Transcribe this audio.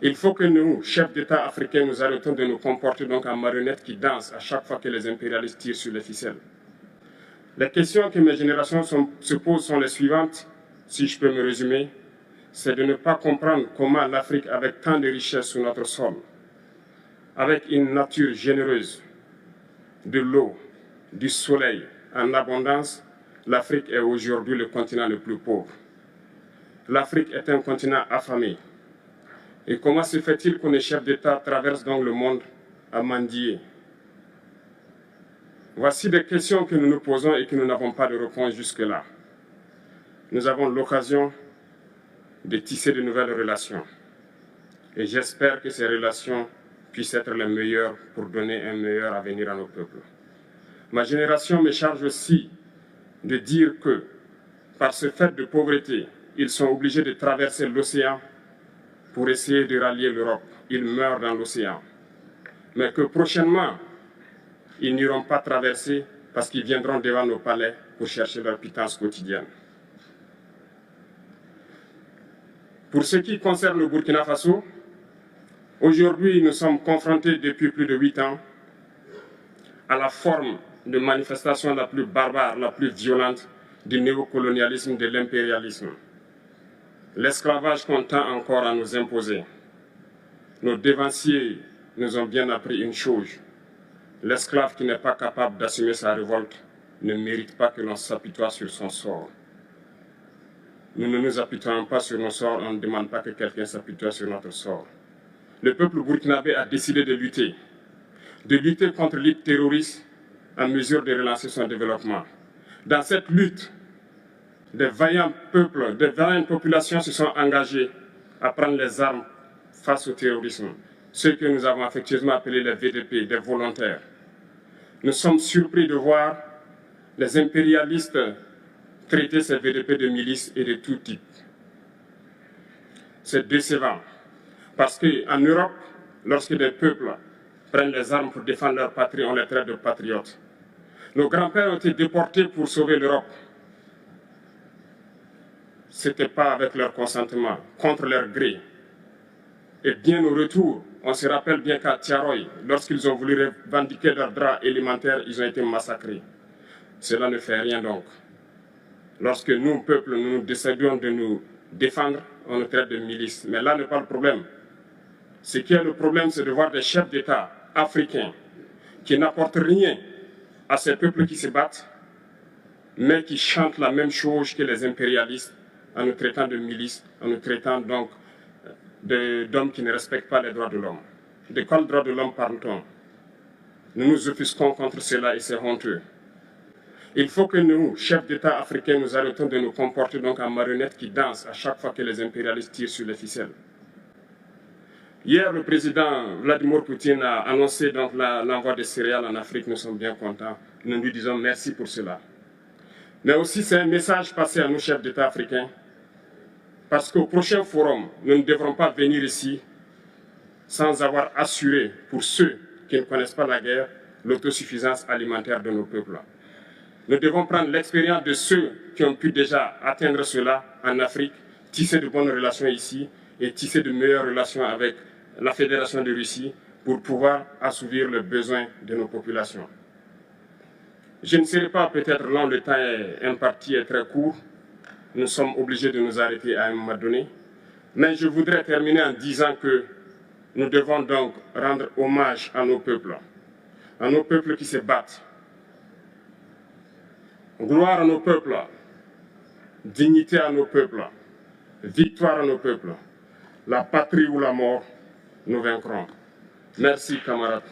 Il faut que nous, chefs d'État africains, nous arrêtons de nous comporter donc en marionnettes qui dansent à chaque fois que les impérialistes tirent sur les ficelles. Les questions que mes générations se posent sont les suivantes, si je peux me résumer. C'est de ne pas comprendre comment l'Afrique, avec tant de richesses sur notre sol, avec une nature généreuse, de l'eau, du soleil en abondance, l'Afrique est aujourd'hui le continent le plus pauvre. L'Afrique est un continent affamé. Et comment se fait-il que les chefs d'État traversent donc le monde à mendier? Voici des questions que nous nous posons et que nous n'avons pas de réponse jusque-là. Nous avons l'occasion de tisser de nouvelles relations. Et j'espère que ces relations puissent être les meilleures pour donner un meilleur avenir à nos peuples. Ma génération me charge aussi de dire que, par ce fait de pauvreté, ils sont obligés de traverser l'océan pour essayer de rallier l'Europe. Ils meurent dans l'océan. Mais que prochainement, ils n'iront pas traverser parce qu'ils viendront devant nos palais pour chercher leur pitance quotidienne. Pour ce qui concerne le Burkina Faso, aujourd'hui, nous sommes confrontés depuis plus de 8 ans à la forme de manifestation la plus barbare, la plus violente du néocolonialisme, de l'impérialisme. L'esclavage qu'on tend encore à nous imposer. Nos dévanciers nous ont bien appris une chose. L'esclave qui n'est pas capable d'assumer sa révolte ne mérite pas que l'on s'apitoie sur son sort. Nous ne nous apitoyons pas sur nos sorts, on ne demande pas que quelqu'un s'apitoie sur notre sort. Le peuple burkinabé a décidé de lutter contre l'île terroriste en mesure de relancer son développement. Dans cette lutte, des vaillants peuples, des vaillantes populations se sont engagées à prendre les armes face au terrorisme, ceux que nous avons affectueusement appelés les VDP, des volontaires. Nous sommes surpris de voir les impérialistes traiter ces VDP de milices et de tout type. C'est décevant, parce qu'en Europe, lorsque des peuples prennent les armes pour défendre leur patrie, on les traite de patriotes. Nos grands-pères ont été déportés pour sauver l'Europe. Ce n'était pas avec leur consentement, contre leur gré. Et bien au retour, on se rappelle bien qu'à Tiaroy, lorsqu'ils ont voulu revendiquer leurs droits élémentaires, ils ont été massacrés. Cela ne fait rien donc. Lorsque nous, peuple, nous décidons de nous défendre, on nous traite de milices. Mais là n'est pas le problème. Ce qui est le problème, c'est de voir des chefs d'État africains qui n'apportent rien à ces peuples qui se battent, mais qui chantent la même chose que les impérialistes en nous traitant de milices, en nous traitant donc d'hommes qui ne respectent pas les droits de l'homme. De quels droits de l'homme parle-t-on? Nous nous offusquons contre cela et c'est honteux. Il faut que nous, chefs d'État africains, nous arrêtons de nous comporter donc en marionnettes qui dansent à chaque fois que les impérialistes tirent sur les ficelles. Hier, le président Vladimir Poutine a annoncé donc l'envoi des céréales en Afrique. Nous sommes bien contents. Nous lui disons merci pour cela. Mais aussi, c'est un message passé à nous, chefs d'État africains, parce qu'au prochain forum, nous ne devrons pas venir ici sans avoir assuré, pour ceux qui ne connaissent pas la guerre, l'autosuffisance alimentaire de nos peuples. Nous devons prendre l'expérience de ceux qui ont pu déjà atteindre cela en Afrique, tisser de bonnes relations ici et tisser de meilleures relations avec la Fédération de Russie pour pouvoir assouvir les besoins de nos populations. Je ne serai pas peut-être long, le temps imparti est très court. Nous sommes obligés de nous arrêter à un moment donné. Mais je voudrais terminer en disant que nous devons donc rendre hommage à nos peuples qui se battent. Gloire à nos peuples, dignité à nos peuples, victoire à nos peuples. La patrie ou la mort, nous vaincrons. Merci, camarades.